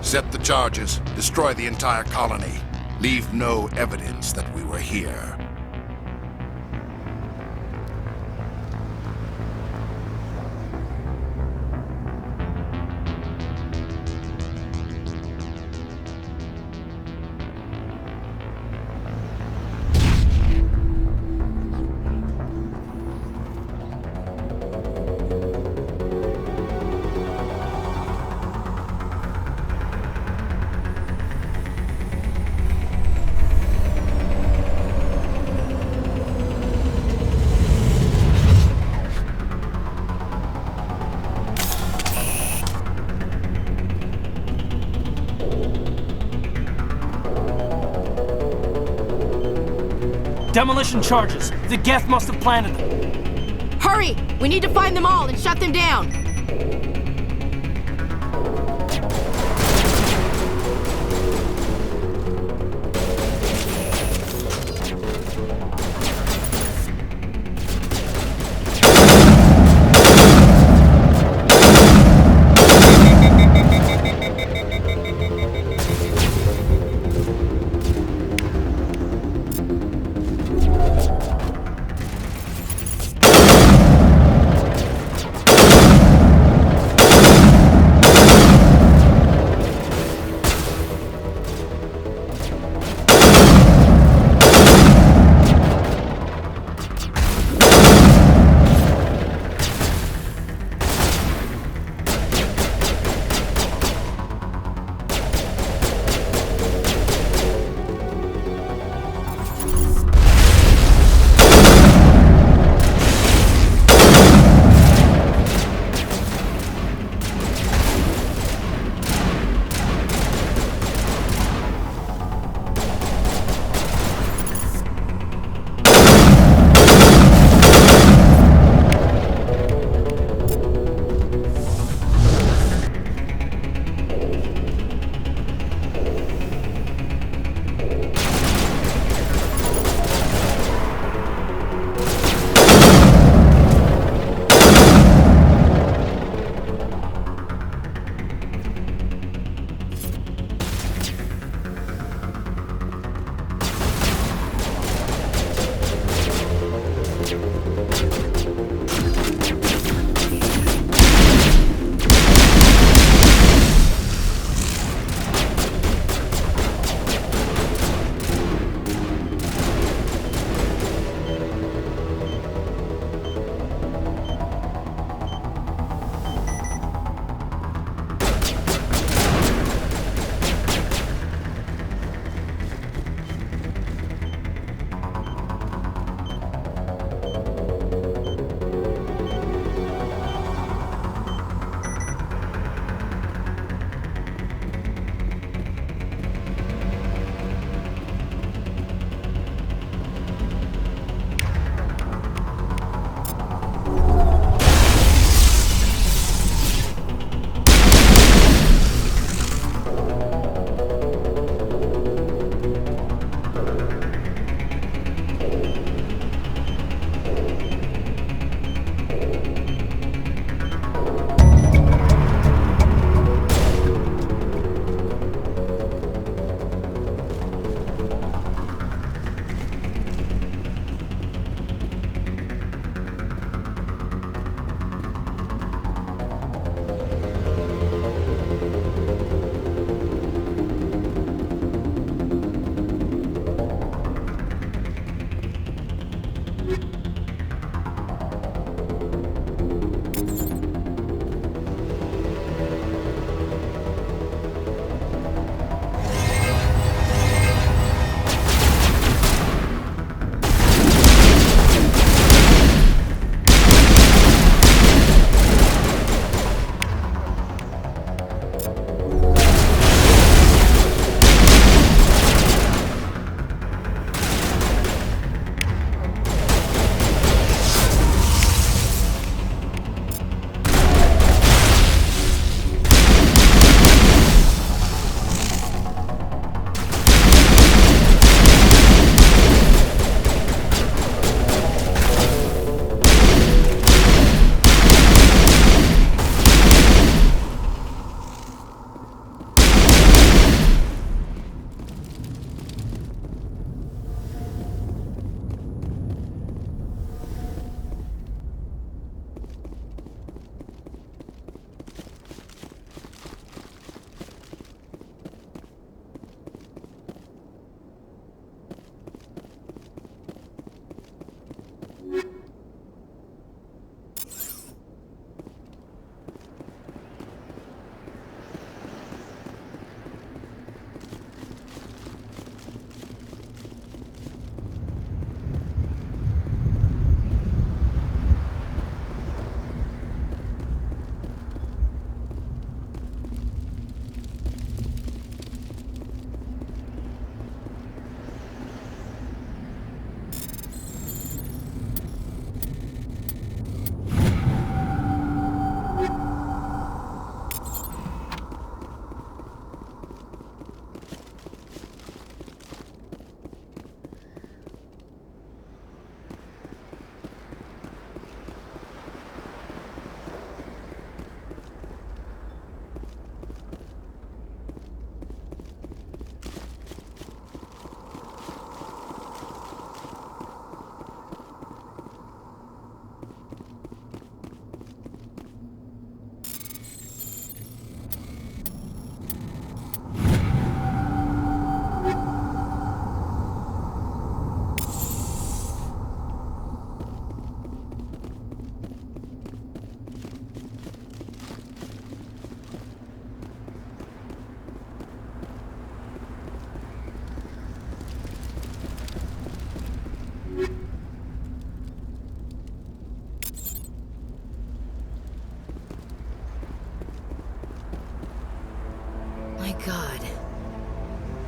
Set the charges. Destroy the entire colony. Leave no evidence that we were here. Demolition charges. The Geth must have planted them. Hurry! We need to find them all and shut them down!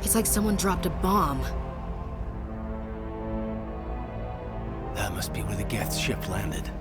It's like someone dropped a bomb. That must be where the Geth's ship landed.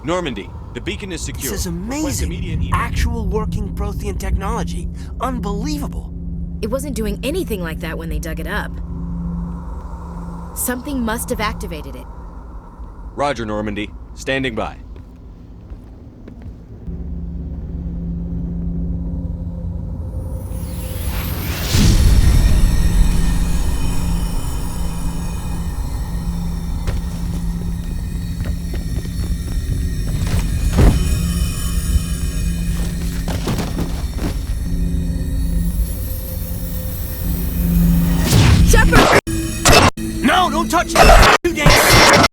Normandy, the beacon is secure. This is Request immediate amazing. evac. Actual working Prothean technology. Unbelievable. It wasn't doing anything like that when they dug it up. Something must have activated it. Roger, Normandy. Standing by. Shephard! No, don't touch it! Too dangerous!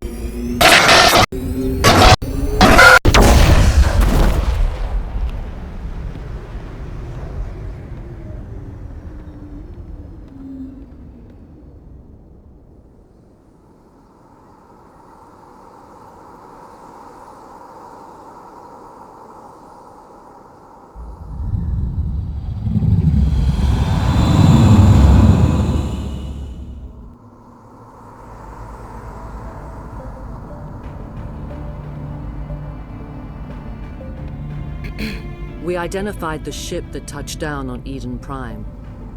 We identified the ship that touched down on Eden Prime,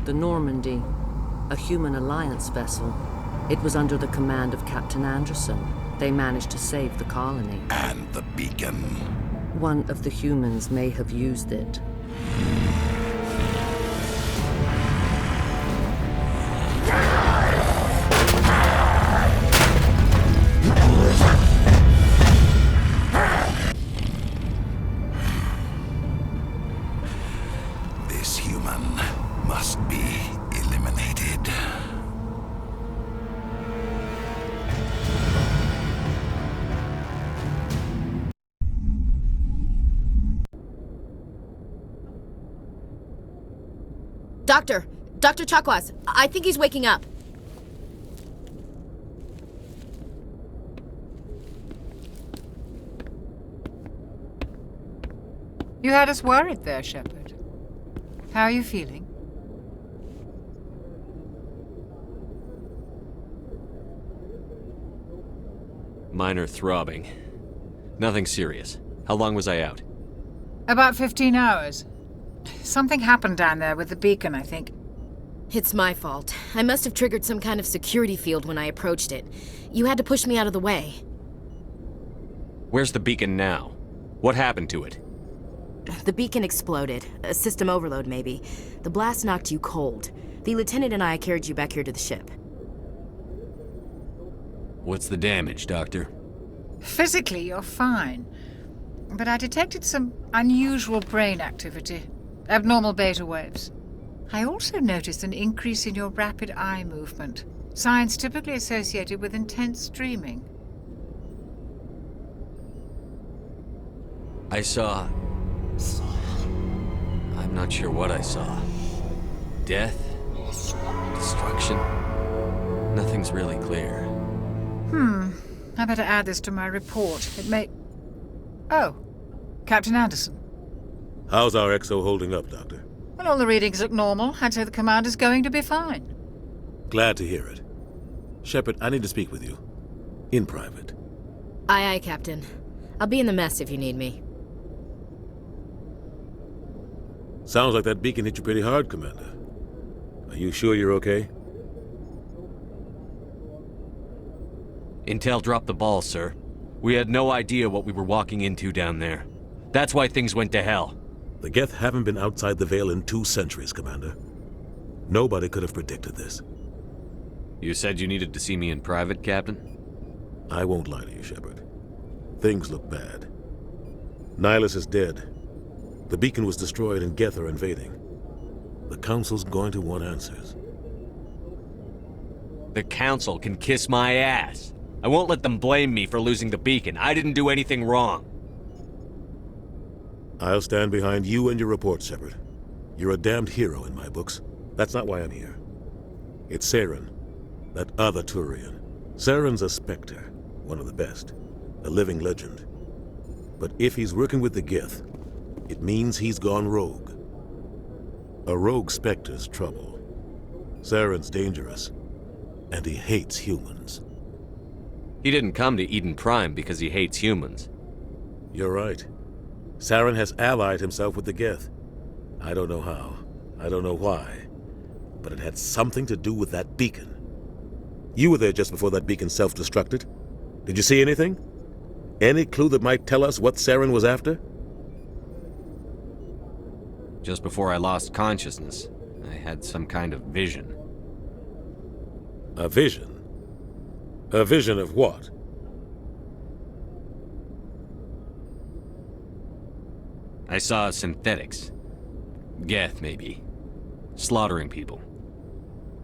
the Normandy, a human alliance vessel. It was under the command of Captain Anderson. They managed to save the colony. And the beacon. One of the humans may have used it. This human must be eliminated. Dr. Chakwas, I think he's waking up. You had us worried there, Shephard. How are you feeling? Minor throbbing. Nothing serious. How long was I out? About 15 hours. Something happened down there with the beacon, I think. It's my fault. I must have triggered some kind of security field when I approached it. You had to push me out of the way. Where's the beacon now? What happened to it? The beacon exploded. A system overload, maybe. The blast knocked you cold. The lieutenant and I carried you back here to the ship. What's the damage, Doctor? Physically, you're fine. but I detected some unusual brain activity, abnormal beta waves. I also noticed an increase in your rapid eye movement, signs typically associated with intense dreaming. I saw... I'm not sure what I saw. Death? Destruction? Nothing's really clear. I better add this to my report. It may... Oh, Captain Anderson. How's our XO holding up, Doctor? Well, all the readings look normal. I'd say the commander's going to be fine. Glad to hear it. Shephard, I need to speak with you. In private. Aye, aye, Captain. I'll be in the mess if you need me. Sounds like that beacon hit you pretty hard, Commander. Are you sure you're okay? Intel dropped the ball, sir. We had no idea what we were walking into down there. That's why things went to hell. The Geth haven't been outside the Veil in 2 centuries, Commander. Nobody could have predicted this. You said you needed to see me in private, Captain? I won't lie to you, Shephard. Things look bad. Nihilus is dead. The beacon was destroyed and Geth are invading. The Council's going to want answers. The Council can kiss my ass. I won't let them blame me for losing the beacon. I didn't do anything wrong. I'll stand behind you and your report, Shephard. You're a damned hero in my books. That's not why I'm here. It's Saren, that other Turian. Saren's a Spectre, one of the best, a living legend. But if he's working with the Geth, it means he's gone rogue. A rogue Spectre's trouble. Saren's dangerous, and he hates humans. He didn't come to Eden Prime because he hates humans. You're right. Saren has allied himself with the Geth. I don't know how. I don't know why. But it had something to do with that beacon. You were there just before that beacon self-destructed. Did you see anything? Any clue that might tell us what Saren was after? Just before I lost consciousness, I had some kind of vision. A vision? A vision of what? I saw synthetics. Geth, maybe. Slaughtering people.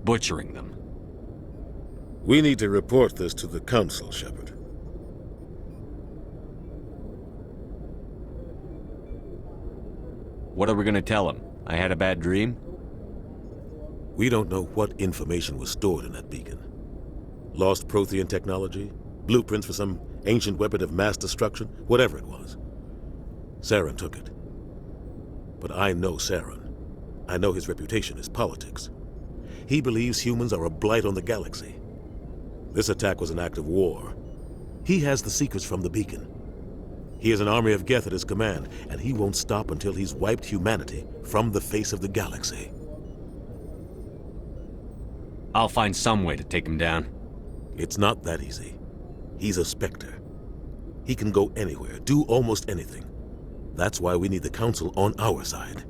Butchering them. We need to report this to the Council, Shephard. What are we gonna tell him? I had a bad dream? We don't know what information was stored in that beacon. Lost Prothean technology? Blueprints for some ancient weapon of mass destruction? Whatever it was. Saren took it. But I know Saren. I know his reputation is politics. He believes humans are a blight on the galaxy. This attack was an act of war. He has the secrets from the beacon. He has an army of Geth at his command, and he won't stop until he's wiped humanity from the face of the galaxy. I'll find some way to take him down. It's not that easy. He's a Spectre. He can go anywhere, do almost anything. That's why we need the Council on our side.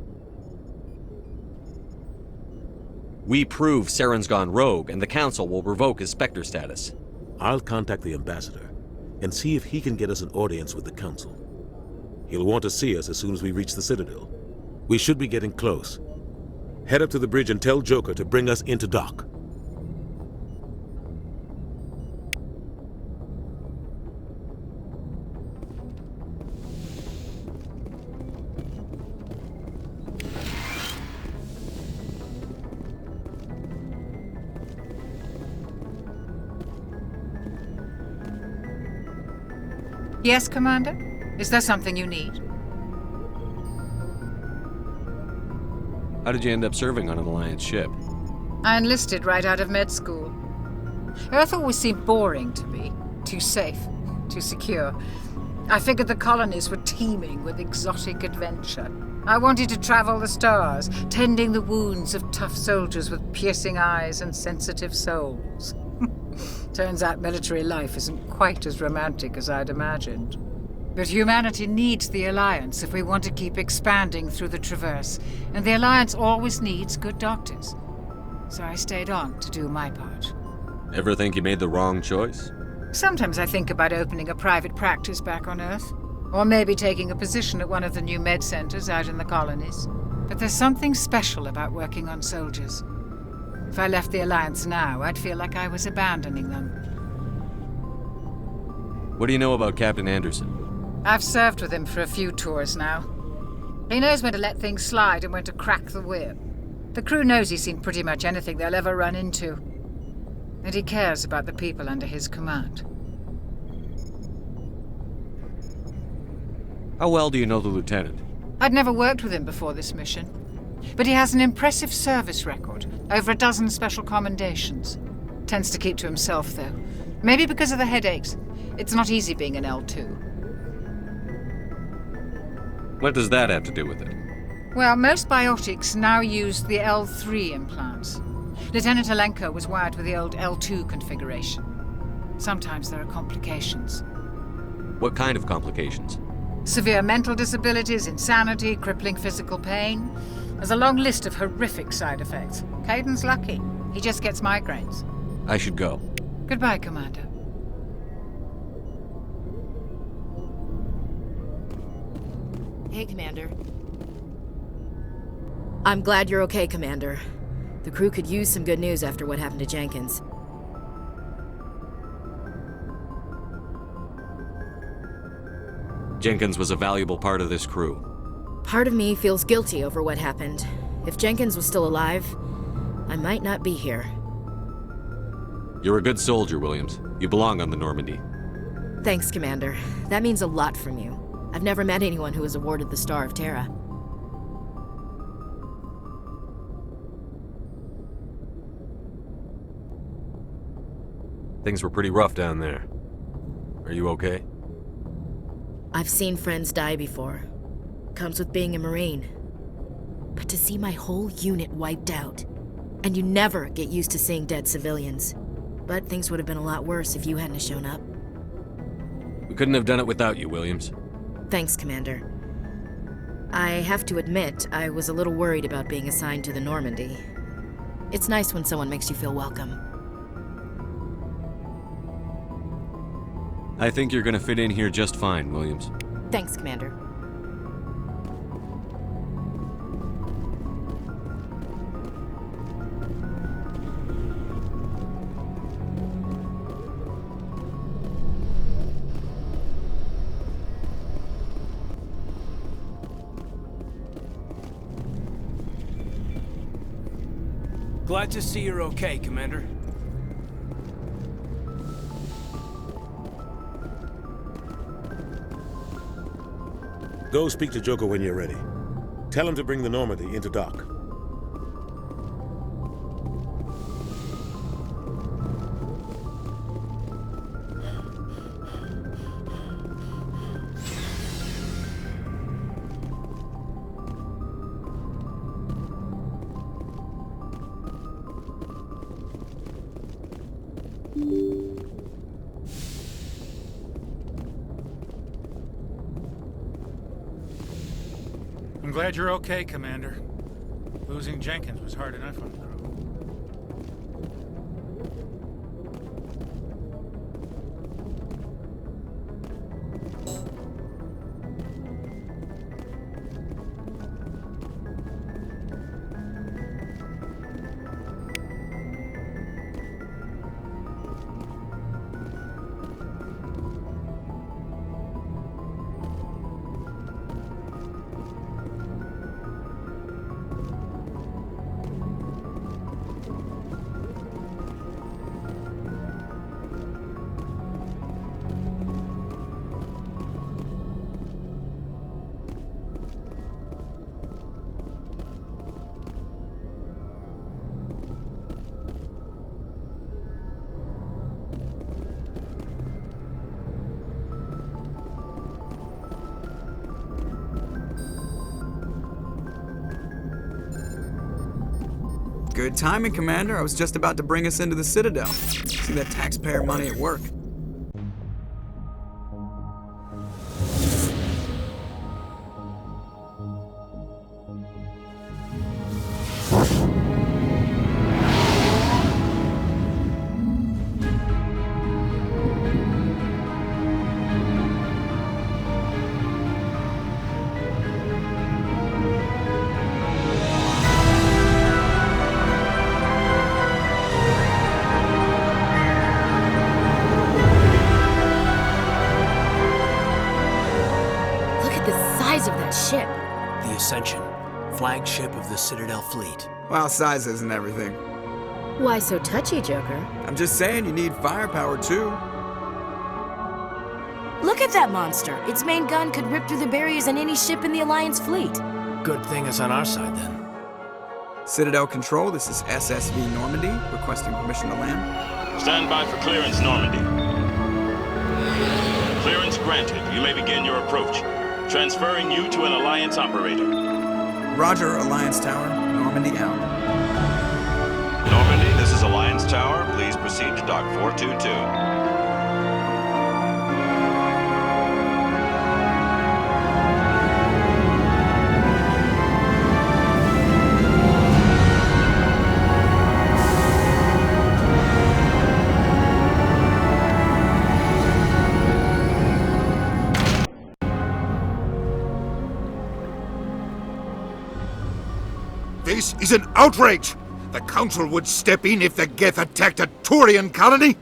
We prove Saren's gone rogue, and the Council will revoke his Spectre status. I'll contact the Ambassador and see if he can get us an audience with the Council. He'll want to see us as soon as we reach the Citadel. We should be getting close. Head up to the bridge and tell Joker to bring us into dock. Yes, Commander? Is there something you need? How did you end up serving on an Alliance ship? I enlisted right out of med school. Earth always seemed boring to me. Too safe, too secure. I figured the colonies were teeming with exotic adventure. I wanted to travel the stars, tending the wounds of tough soldiers with piercing eyes and sensitive souls. Turns out military life isn't quite as romantic as I'd imagined. But humanity needs the Alliance if we want to keep expanding through the Traverse, and the Alliance always needs good doctors. So I stayed on to do my part. Ever think you made the wrong choice? Sometimes I think about opening a private practice back on Earth. Or maybe taking a position at one of the new med centers out in the colonies. But there's something special about working on soldiers. If I left the Alliance now, I'd feel like I was abandoning them. What do you know about Captain Anderson? I've served with him for a few tours now. He knows when to let things slide and when to crack the whip. The crew knows he's seen pretty much anything they'll ever run into. And he cares about the people under his command. How well do you know the lieutenant? I'd never worked with him before this mission. But he has an impressive service record, over a dozen special commendations. Tends to keep to himself, though. Maybe because of the headaches. It's not easy being an L2. What does that have to do with it? Well, most biotics now use the L3 implants. Lieutenant Alenko was wired with the old L2 configuration. Sometimes there are complications. What kind of complications? Severe mental disabilities, insanity, crippling physical pain. There's a long list of horrific side effects. Caden's lucky. He just gets migraines. I should go. Goodbye, Commander. Hey, Commander. I'm glad you're okay, Commander. The crew could use some good news after what happened to Jenkins. Jenkins was a valuable part of this crew. Part of me feels guilty over what happened. If Jenkins was still alive, I might not be here. You're a good soldier, Williams. You belong on the Normandy. Thanks, Commander. That means a lot from you. I've never met anyone who was awarded the Star of Terra. Things were pretty rough down there. Are you okay? I've seen friends die before. Comes with being a Marine. But to see my whole unit wiped out, and you never get used to seeing dead civilians. But things would have been a lot worse if you hadn't shown up. We couldn't have done it without you, Williams. Thanks, Commander. I have to admit, I was a little worried about being assigned to the Normandy. It's nice when someone makes you feel welcome. I think you're gonna fit in here just fine, Williams. Thanks, Commander. Glad to see you're okay, Commander. Go speak to Joker when you're ready. Tell him to bring the Normandy into dock. I'm glad you're okay, Commander. Losing Jenkins was hard enough on the crew. Good timing, Commander. I was just about to bring us into the Citadel. See that taxpayer money at work. Ascension, flagship of the Citadel fleet. Well, size isn't everything. Why so touchy, Joker? I'm just saying you need firepower too. Look at that monster. Its main gun could rip through the barriers in any ship in the Alliance fleet. Good thing it's on our side then. Citadel Control, this is SSV Normandy, requesting permission to land. Stand by for clearance, Normandy. Clearance granted. You may begin your approach. Transferring you to an Alliance operator. Roger, Alliance Tower. Normandy out. Normandy, this is Alliance Tower. Please proceed to Dock 422. This is an outrage! The Council would step in if the Geth attacked a Turian colony?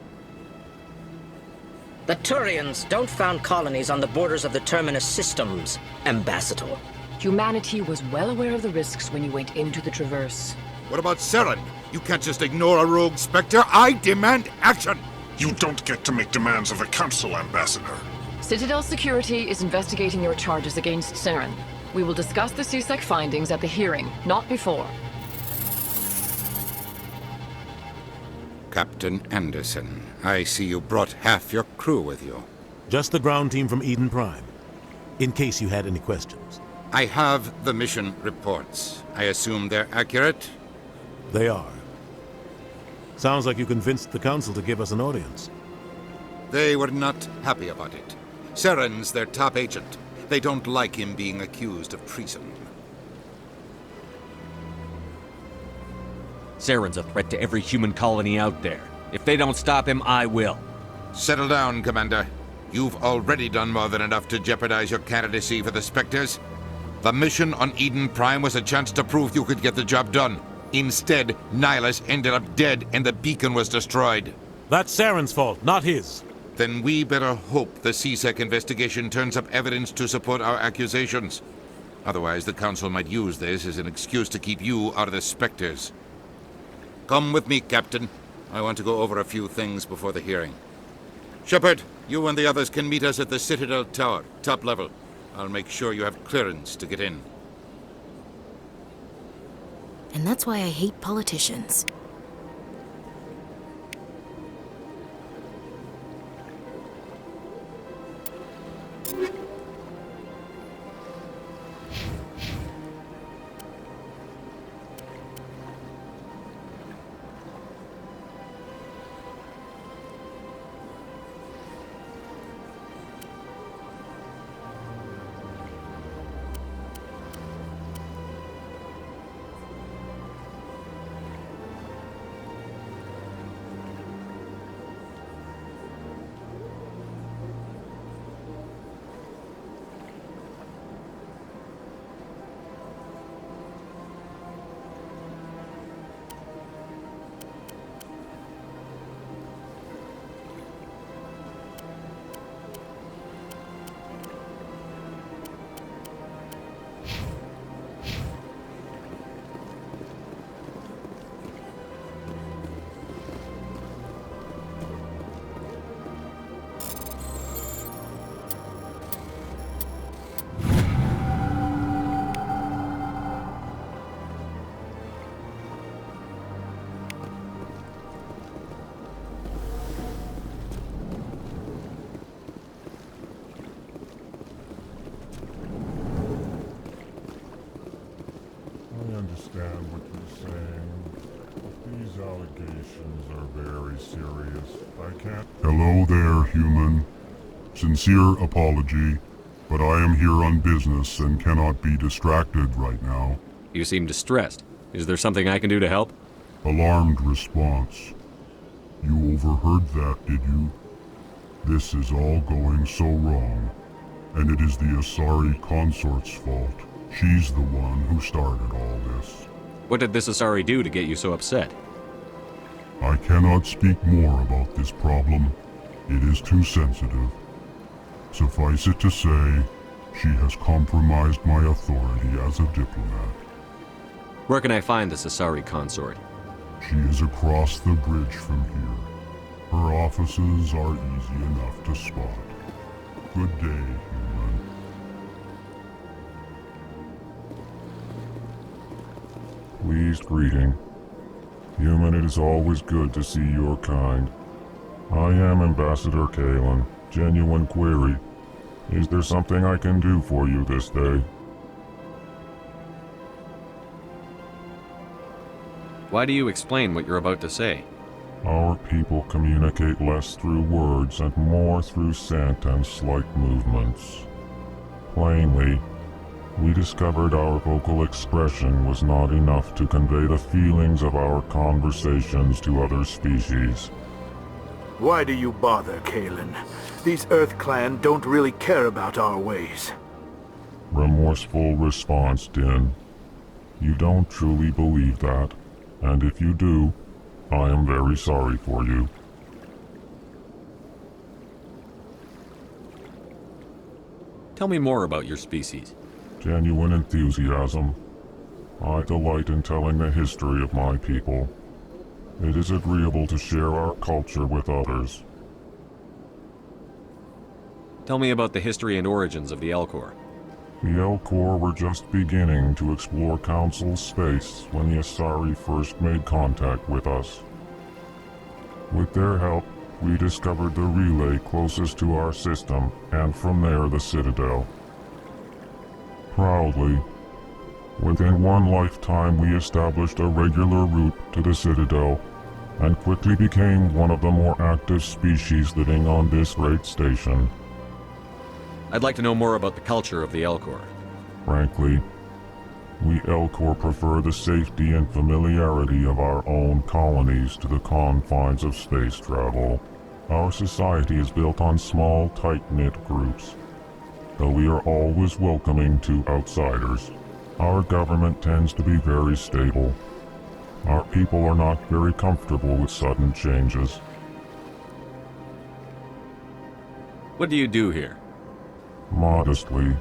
The Turians don't found colonies on the borders of the Terminus systems, Ambassador. Humanity was well aware of the risks when you went into the Traverse. What about Saren? You can't just ignore a rogue Spectre. I demand action! You don't get to make demands of the Council, Ambassador. Citadel Security is investigating your charges against Saren. We will discuss the CSEC findings at the hearing, not before. Captain Anderson, I see you brought half your crew with you. Just the ground team from Eden Prime, in case you had any questions. I have the mission reports. I assume they're accurate? They are. Sounds like you convinced the Council to give us an audience. They were not happy about it. Saren's their top agent. They don't like him being accused of treason. Saren's a threat to every human colony out there. If they don't stop him, I will. Settle down, Commander. You've already done more than enough to jeopardize your candidacy for the Spectres. The mission on Eden Prime was a chance to prove you could get the job done. Instead, Nihilus ended up dead and the beacon was destroyed. That's Saren's fault, not his. Then we better hope the CSEC investigation turns up evidence to support our accusations. Otherwise, the Council might use this as an excuse to keep you out of the Spectres. Come with me, Captain. I want to go over a few things before the hearing. Shephard, you and the others can meet us at the Citadel Tower, top level. I'll make sure you have clearance to get in. And that's why I hate politicians. Understand what you're saying, but these allegations are very serious. I can't... Hello there, human. Sincere apology, but I am here on business and cannot be distracted right now. You seem distressed. Is there something I can do to help? Alarmed response. You overheard that, did you? This is all going so wrong, and it is the Asari consort's fault. She's the one who started all this. What did this Asari do to get you so upset? I cannot speak more about this problem. It is too sensitive. Suffice it to say, She has compromised my authority as a diplomat. Where can I find the Asari consort? She is across the bridge from here. Her offices are easy enough to spot. Good day, human. Pleased greeting. Human, it is always good to see your kind. I am Ambassador Kalen. Genuine query. Is there something I can do for you this day? Why do you explain what you're about to say? Our people communicate less through words and more through scent and slight movements. Plainly, we discovered our vocal expression was not enough to convey the feelings of our conversations to other species. Why do you bother, Kalen? These Earth Clan don't really care about our ways. Remorseful response, Din. You don't truly believe that, and if you do, I am very sorry for you. Tell me more about your species. Genuine enthusiasm. I delight in telling the history of my people. It is agreeable to share our culture with others. Tell me about the history and origins of the Elcor. The Elcor were just beginning to explore Council space when the Asari first made contact with us. With their help, we discovered the relay closest to our system, and from there the Citadel. Proudly, within one lifetime we established a regular route to the Citadel, and quickly became one of the more active species living on this great station. I'd like to know more about the culture of the Elcor. Frankly, we Elcor prefer the safety and familiarity of our own colonies to the confines of space travel. Our society is built on small, tight-knit groups, though we are always welcoming to outsiders. Our government tends to be very stable. Our people are not very comfortable with sudden changes. What do you do here? Modestly,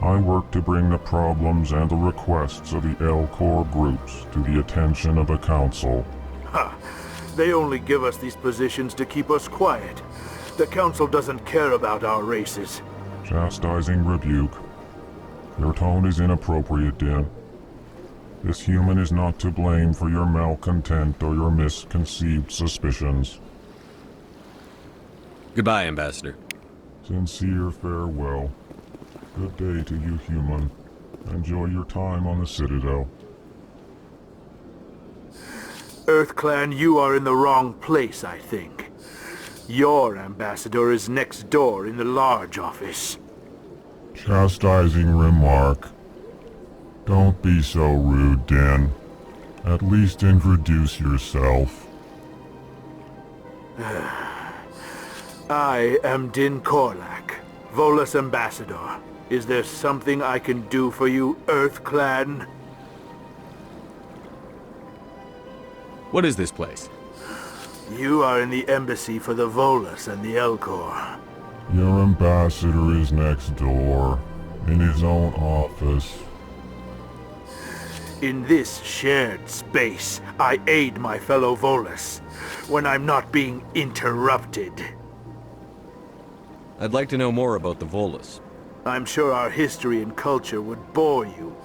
I work to bring the problems and the requests of the Elcor groups to the attention of the Council. Ha! They only give us these positions to keep us quiet. The Council doesn't care about our races. Chastising rebuke. Your tone is inappropriate, Din. This human is not to blame for your malcontent or your misconceived suspicions. Goodbye, Ambassador. Sincere farewell. Good day to you, human. Enjoy your time on the Citadel. Earth Clan, you are in the wrong place, I think. Your ambassador is next door in the large office. Chastising remark. Don't be so rude, Din. At least introduce yourself. I am Din Korlak, Volus Ambassador. Is there something I can do for you, Earth Clan? What is this place? You are in the embassy for the Volus and the Elcor. Your ambassador is next door, in his own office. In this shared space, I aid my fellow Volus, when I'm not being interrupted. I'd like to know more about the Volus. I'm sure our history and culture would bore you,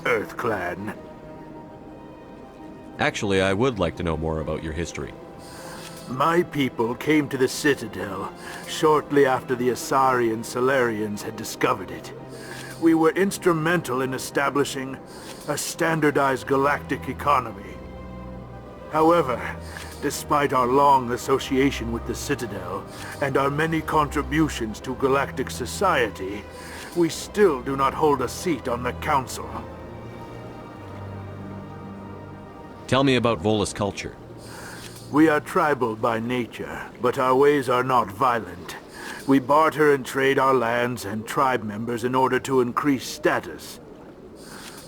Earth Clan. Actually, I would like to know more about your history. My people came to the Citadel shortly after the Asari and Solarians had discovered it. We were instrumental in establishing a standardized galactic economy. However, despite our long association with the Citadel and our many contributions to galactic society, we still do not hold a seat on the Council. Tell me about Volus culture. We are tribal by nature, but our ways are not violent. We barter and trade our lands and tribe members in order to increase status.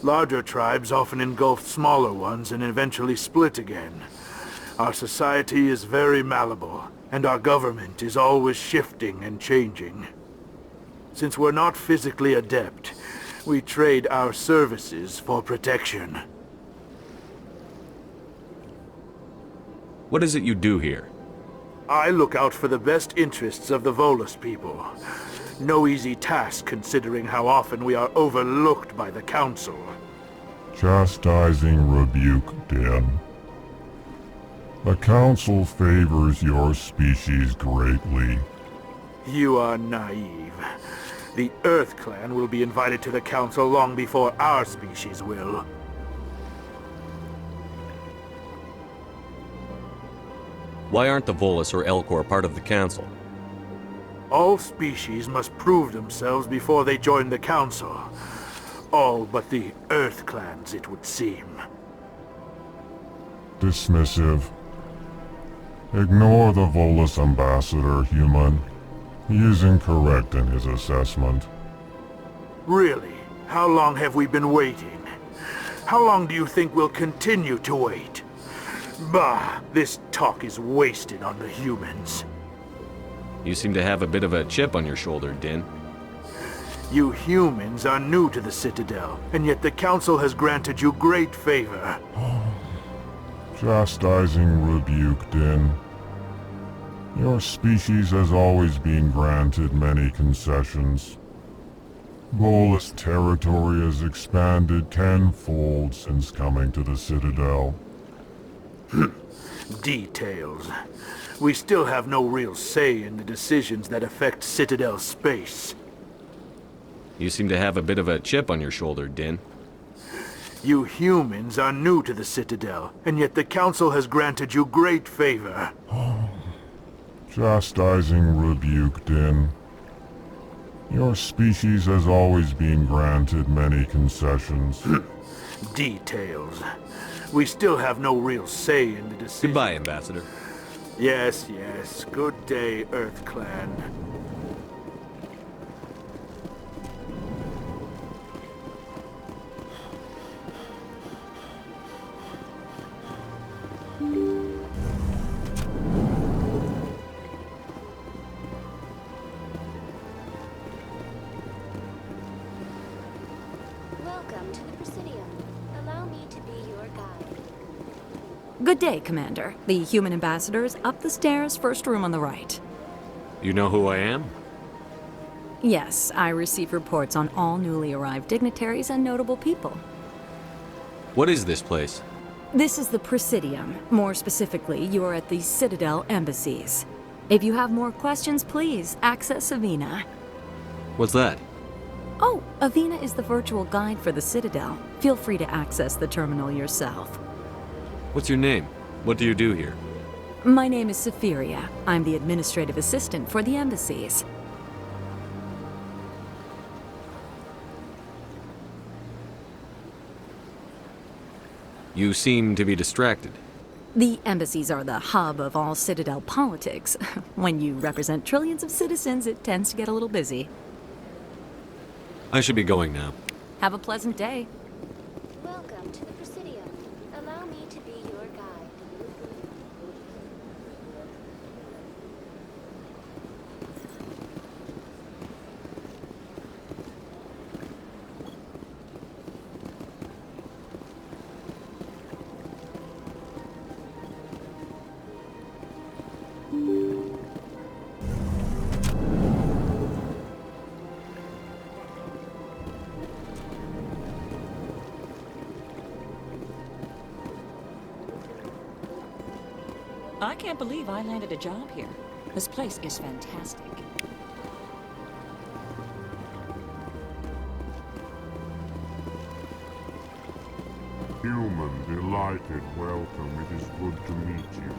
Larger tribes often engulf smaller ones and eventually split again. Our society is very malleable, and our government is always shifting and changing. Since we're not physically adept, we trade our services for protection. What is it you do here? I look out for the best interests of the Volus people. No easy task considering how often we are overlooked by the Council. Chastising rebuke, Din. The Council favors your species greatly. You are naive. The Earth Clan will be invited to the Council long before our species will. Why aren't the Volus or Elcor part of the Council? All species must prove themselves before they join the Council. All but the Earth Clans, it would seem. Dismissive. Ignore the Volus ambassador, human. He is incorrect in his assessment. Really? How long have we been waiting? How long do you think we'll continue to wait? Bah, this talk is wasted on the humans. You seem to have a bit of a chip on your shoulder, Din. You humans are new to the Citadel, and yet the Council has granted you great favor. Chastising rebuke, Din. Your species has always been granted many concessions. Volus territory has expanded tenfold since coming to the Citadel. Details. We still have no real say in the decisions that affect Citadel space. You seem to have a bit of a chip on your shoulder, Din. You humans are new to the Citadel, and yet the Council has granted you great favor. Chastising rebuke, Din. Your species has always been granted many concessions. Details. We still have no real say in the decision. Goodbye, Ambassador. Yes, yes. Good day, Earth Clan. Welcome to the Presidium. Allow me to be your guide. Good day, Commander. The human ambassador is up the stairs, first room on the right. You know who I am? Yes, I receive reports on all newly arrived dignitaries and notable people. What is this place? This is the Presidium. More specifically, you are at the Citadel embassies. If you have more questions, please access Avina. What's that? Oh, Avina is the virtual guide for the Citadel. Feel free to access the terminal yourself. What's your name? What do you do here? My name is Sephiria. I'm the administrative assistant for the embassies. You seem to be distracted. The embassies are the hub of all Citadel politics. When you represent trillions of citizens, it tends to get a little busy. I should be going now. Have a pleasant day. Welcome to the Presidium. Allow me to be your guide. I can't believe I landed a job here. This place is fantastic. Human, delighted, welcome. It is good to meet you.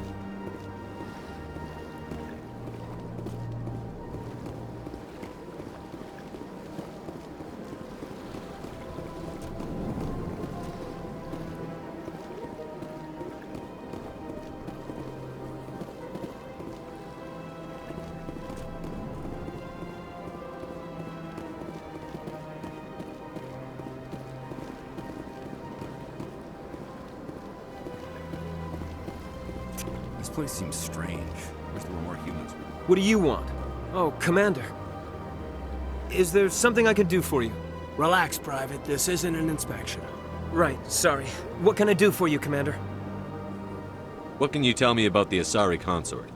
This place seems strange. Wish there were more humans. What do you want? Oh, Commander. Is there something I can do for you? Relax, Private. This isn't an inspection. Right, sorry. What can I do for you, Commander? What can you tell me about the Asari consort?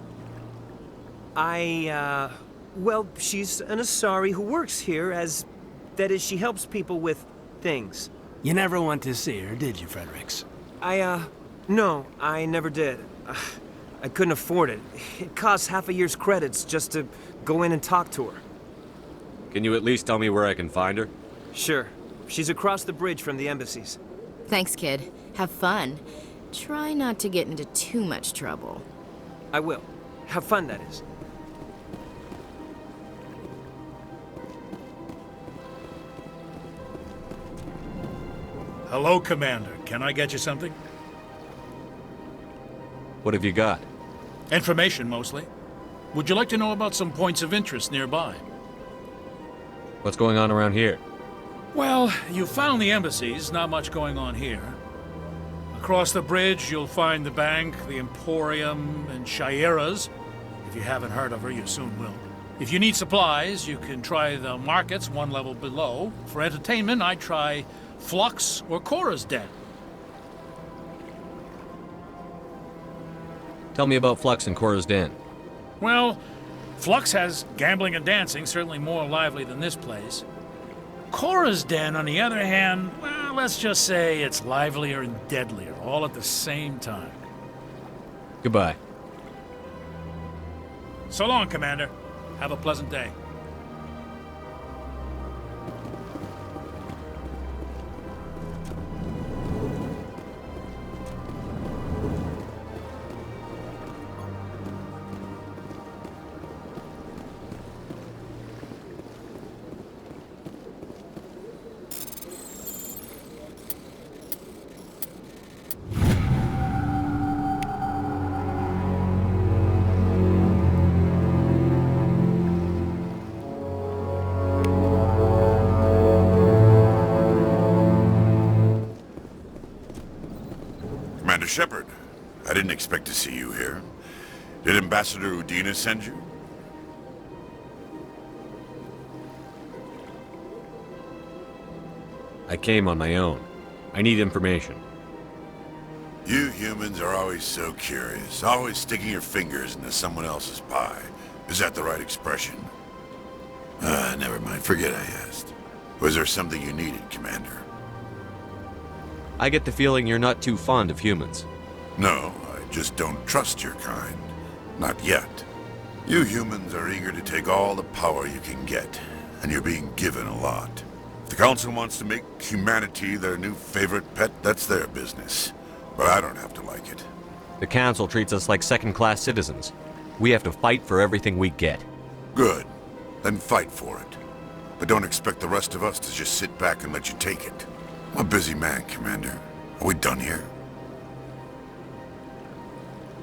Well, she's an Asari who works here as... That is, she helps people with things. You never went to see her, did you, Fredericks? No, I never did. I couldn't afford it. It costs half a year's credits just to go in and talk to her. Can you at least tell me where I can find her? Sure. She's across the bridge from the embassies. Thanks, kid. Have fun. Try not to get into too much trouble. I will. Have fun, that is. Hello, Commander. Can I get you something? What have you got? Information, mostly. Would you like to know about some points of interest nearby? What's going on around here? Well, you found the embassies. Not much going on here. Across the bridge, you'll find the bank, the Emporium, and Shaira's. If you haven't heard of her, you soon will. If you need supplies, you can try the markets one level below. For entertainment, I'd try Flux or Cora's Den. Tell me about Flux and Cora's Den. Well, Flux has gambling and dancing, certainly more lively than this place. Cora's Den, on the other hand, well, let's just say it's livelier and deadlier, all at the same time. Goodbye. So long, Commander. Have a pleasant day. Shephard, I didn't expect to see you here. Did Ambassador Udina send you? I came on my own. I need information. You humans are always so curious, always sticking your fingers into someone else's pie. Is that the right expression? Never mind, forget I asked. Was there something you needed, Commander? I get the feeling you're not too fond of humans. No, I just don't trust your kind. Not yet. You humans are eager to take all the power you can get, and you're being given a lot. If the Council wants to make humanity their new favorite pet, that's their business. But I don't have to like it. The Council treats us like second-class citizens. We have to fight for everything we get. Good. Then fight for it. But don't expect the rest of us to just sit back and let you take it. I'm a busy man, Commander. Are we done here?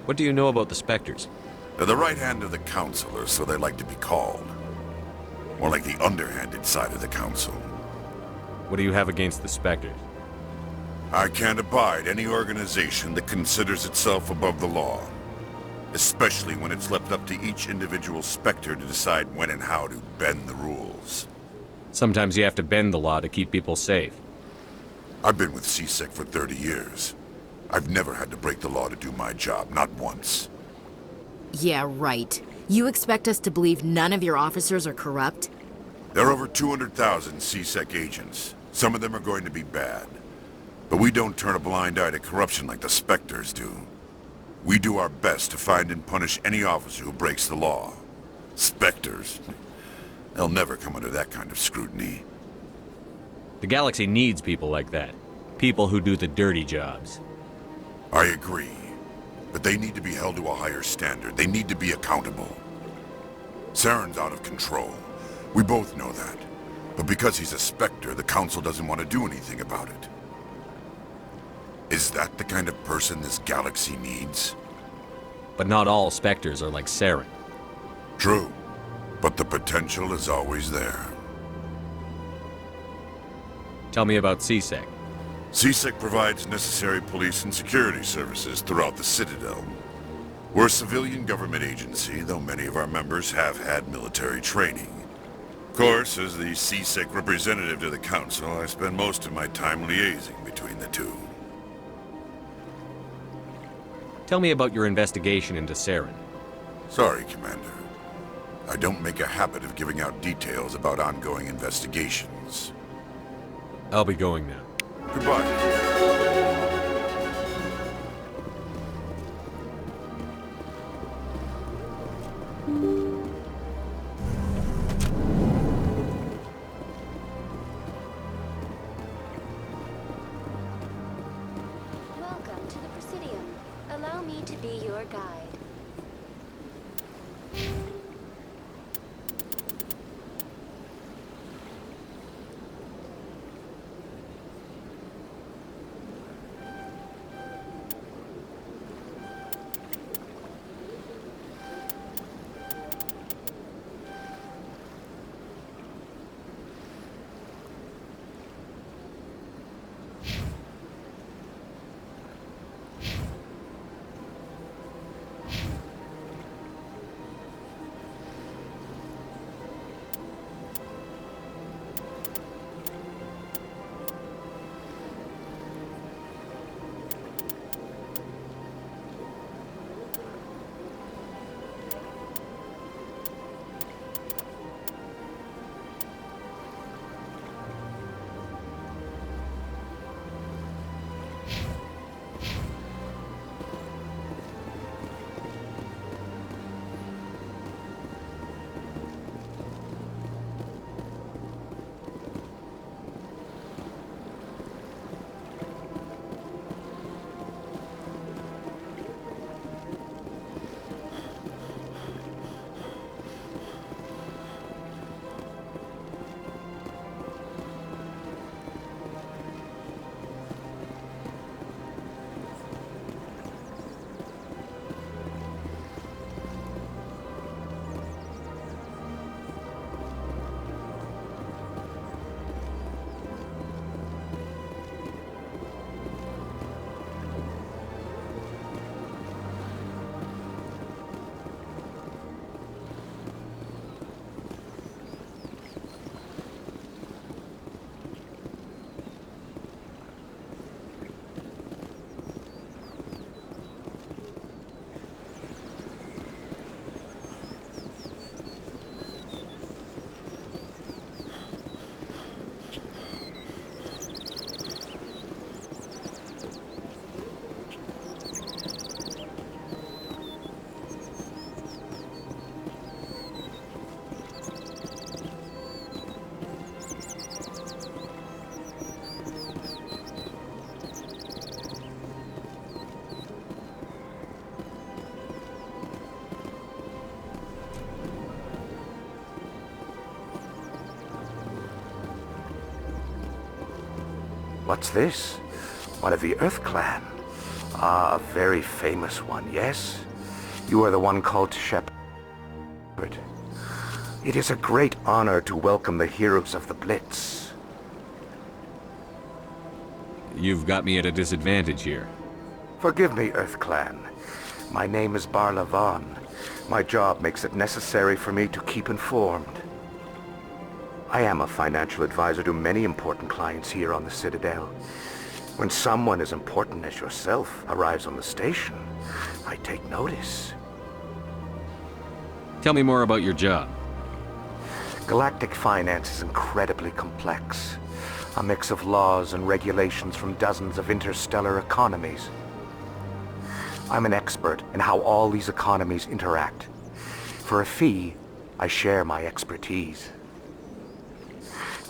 What do you know about the Spectres? They're the right hand of the Council, or so they like to be called. More like the underhanded side of the Council. What do you have against the Spectres? I can't abide any organization that considers itself above the law. Especially when it's left up to each individual Spectre to decide when and how to bend the rules. Sometimes you have to bend the law to keep people safe. I've been with CSEC for 30 years. I've never had to break the law to do my job, not once. Yeah, right. You expect us to believe none of your officers are corrupt? There are over 200,000 CSEC agents. Some of them are going to be bad. But we don't turn a blind eye to corruption like the Spectres do. We do our best to find and punish any officer who breaks the law. Spectres? They'll never come under that kind of scrutiny. The galaxy needs people like that. People who do the dirty jobs. I agree. But they need to be held to a higher standard. They need to be accountable. Saren's out of control. We both know that. But because he's a Spectre, the Council doesn't want to do anything about it. Is that the kind of person this galaxy needs? But not all Spectres are like Saren. True. But the potential is always there. Tell me about CSEC. CSEC provides necessary police and security services throughout the Citadel. We're a civilian government agency, though many of our members have had military training. course, as the CSEC representative to the Council, I spend most of my time liaising between the two. Tell me about your investigation into Saren. Sorry, Commander. I don't make a habit of giving out details about ongoing investigations. I'll be going now. Goodbye. Welcome to the Presidium. Allow me to be your guide. What's this? One of the Earth Clan. Ah, a very famous one, yes? You are the one called Shephard. It is a great honor to welcome the heroes of the Blitz. You've got me at a disadvantage here. Forgive me, Earth Clan. My name is Barla Vaughn. My job makes it necessary for me to keep informed. I am a financial advisor to many important clients here on the Citadel. When someone as important as yourself arrives on the station, I take notice. Tell me more about your job. Galactic finance is incredibly complex. A mix of laws and regulations from dozens of interstellar economies. I'm an expert in how all these economies interact. For a fee, I share my expertise.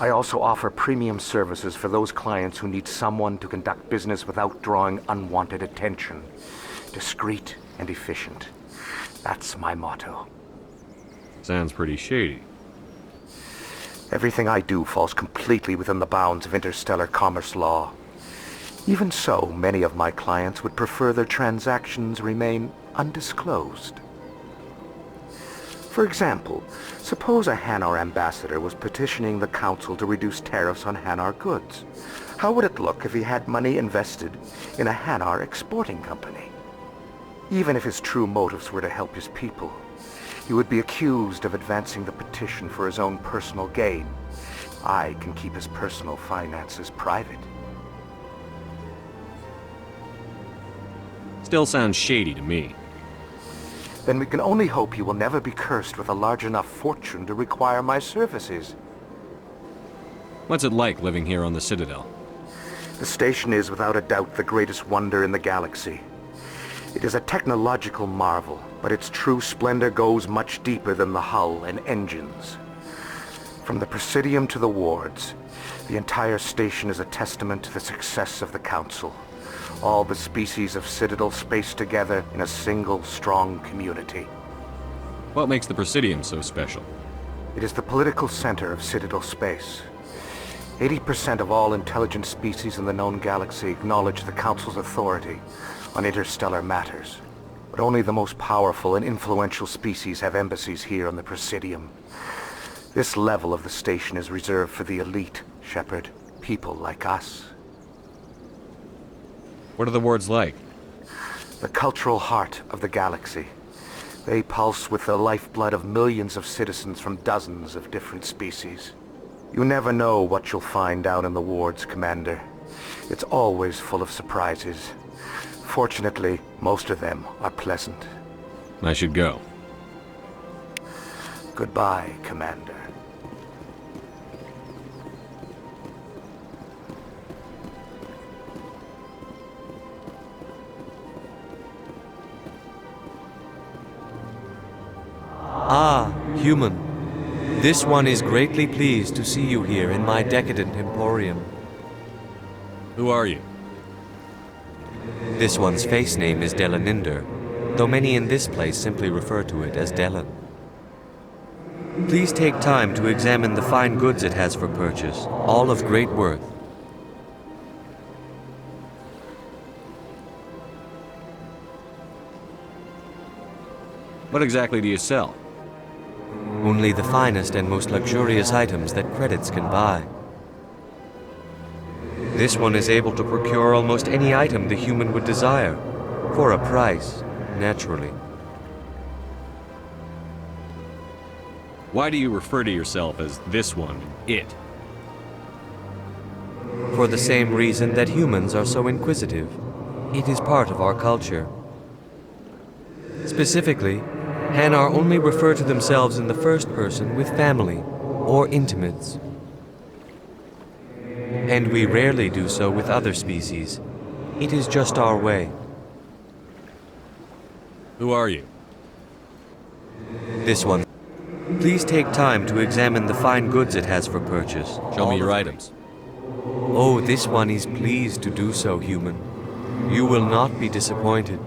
I also offer premium services for those clients who need someone to conduct business without drawing unwanted attention. Discreet and efficient. That's my motto. Sounds pretty shady. Everything I do falls completely within the bounds of interstellar commerce law. Even so, many of my clients would prefer their transactions remain undisclosed. For example, suppose a Hanar ambassador was petitioning the Council to reduce tariffs on Hanar goods. How would it look if he had money invested in a Hanar exporting company? Even if his true motives were to help his people, He would be accused of advancing the petition for his own personal gain. I can keep his personal finances private. Still sounds shady to me. Then we can only hope he will never be cursed with a large enough fortune to require my services. What's it like living here on the Citadel? The station is without a doubt the greatest wonder in the galaxy. It is a technological marvel, but its true splendor goes much deeper than the hull and engines. From the Presidium to the wards, the entire station is a testament to the success of the Council. All the species of Citadel spaced together in a single, strong community. What makes the Presidium so special? It is the political center of Citadel space. 80% of all intelligent species in the known galaxy acknowledge the Council's authority on interstellar matters. But only the most powerful and influential species have embassies here on the Presidium. This level of the station is reserved for the elite, Shephard. People like us. What are the wards like? The cultural heart of the galaxy. They pulse with the lifeblood of millions of citizens from dozens of different species. You never know what you'll find down in the wards, Commander. It's always full of surprises. Fortunately, most of them are pleasant. I should go. Goodbye, Commander. Ah, human. This one is greatly pleased to see you here in my decadent emporium. Who are you? This one's face name is Delaninder, though many in this place simply refer to it as Delan. Please take time to examine the fine goods it has for purchase, all of great worth. What exactly do you sell? Only the finest and most luxurious items that credits can buy. This one is able to procure almost any item the human would desire, for a price, naturally. Why do you refer to yourself as this one, it? For the same reason that humans are so inquisitive. It is part of our culture. Specifically, Hanar only refer to themselves in the first person with family or intimates. And we rarely do so with other species. It is just our way. Who are you? This one. Please take time to examine the fine goods it has for purchase. Show me your items. Oh, this one is pleased to do so, human. You will not be disappointed.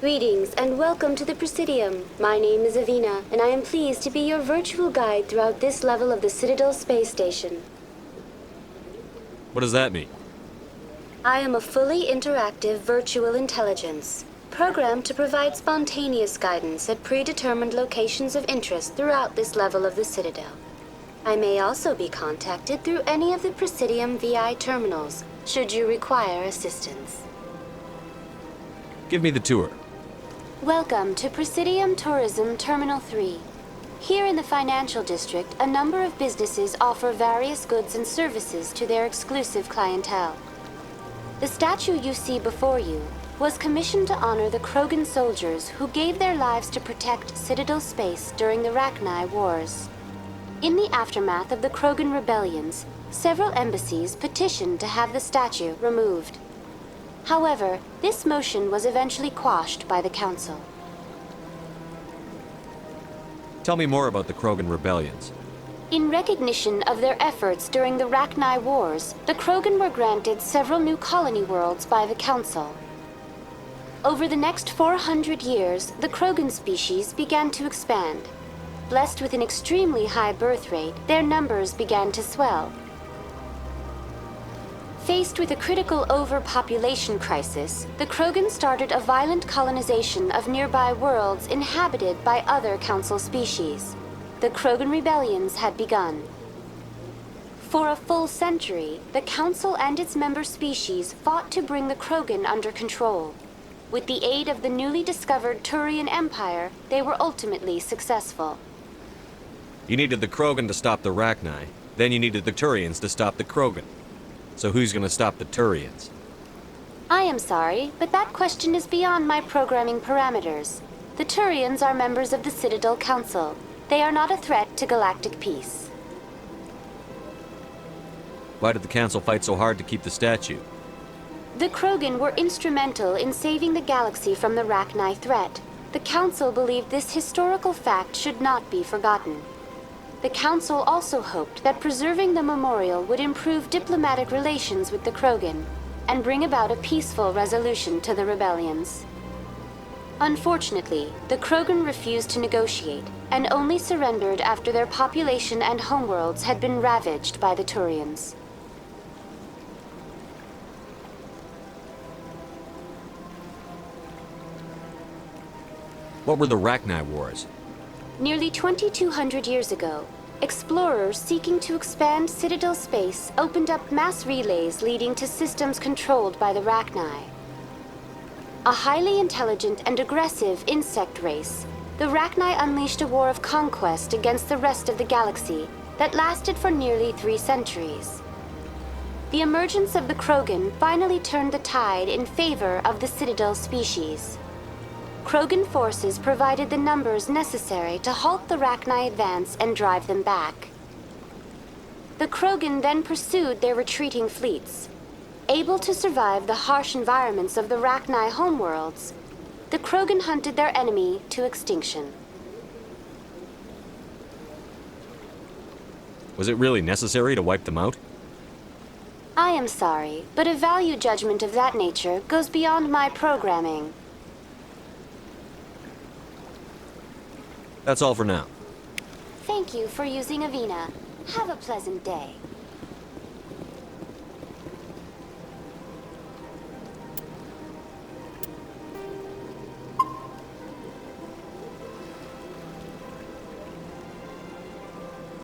Greetings and welcome to the Presidium. My name is Avina, and I am pleased to be your virtual guide throughout this level of the Citadel Space Station. What does that mean? I am a fully interactive virtual intelligence, programmed to provide spontaneous guidance at predetermined locations of interest throughout this level of the Citadel. I may also be contacted through any of the Presidium VI terminals, should you require assistance. Give me the tour. Welcome to Presidium Tourism Terminal 3. Here in the financial district, a number of businesses offer various goods and services to their exclusive clientele. The statue you see before you was commissioned to honor the Krogan soldiers who gave their lives to protect Citadel space during the Rachni Wars. In the aftermath of the Krogan rebellions, several embassies petitioned to have the statue removed. However, this motion was eventually quashed by the Council. Tell me more about the Krogan rebellions. In recognition of their efforts during the Rachni Wars, the Krogan were granted several new colony worlds by the Council. Over the next 400 years, the Krogan species began to expand. Blessed with an extremely high birth rate, their numbers began to swell. Faced with a critical overpopulation crisis, the Krogan started a violent colonization of nearby worlds inhabited by other Council species. The Krogan rebellions had begun. For a full century, the Council and its member species fought to bring the Krogan under control. With the aid of the newly discovered Turian Empire, they were ultimately successful. You needed the Krogan to stop the Rachni, then you needed the Turians to stop the Krogan. So who's gonna stop the Turians? I am sorry, but that question is beyond my programming parameters. The Turians are members of the Citadel Council. They are not a threat to galactic peace. Why did the Council fight so hard to keep the statue? The Krogan were instrumental in saving the galaxy from the Rachni threat. The Council believed this historical fact should not be forgotten. The Council also hoped that preserving the memorial would improve diplomatic relations with the Krogan and bring about a peaceful resolution to the rebellions. Unfortunately, the Krogan refused to negotiate and only surrendered after their population and homeworlds had been ravaged by the Turians. What were the Rachni Wars? Nearly 2,200 years ago, explorers seeking to expand Citadel space opened up mass relays leading to systems controlled by the Rachni. A highly intelligent and aggressive insect race, the Rachni unleashed a war of conquest against the rest of the galaxy that lasted for nearly 3 centuries. The emergence of the Krogan finally turned the tide in favor of the Citadel species. Krogan forces provided the numbers necessary to halt the Rachni advance and drive them back. The Krogan then pursued their retreating fleets. Able to survive the harsh environments of the Rachni homeworlds, the Krogan hunted their enemy to extinction. Was it really necessary to wipe them out? I am sorry, but a value judgment of that nature goes beyond my programming. That's all for now. Thank you for using Avina. Have a pleasant day.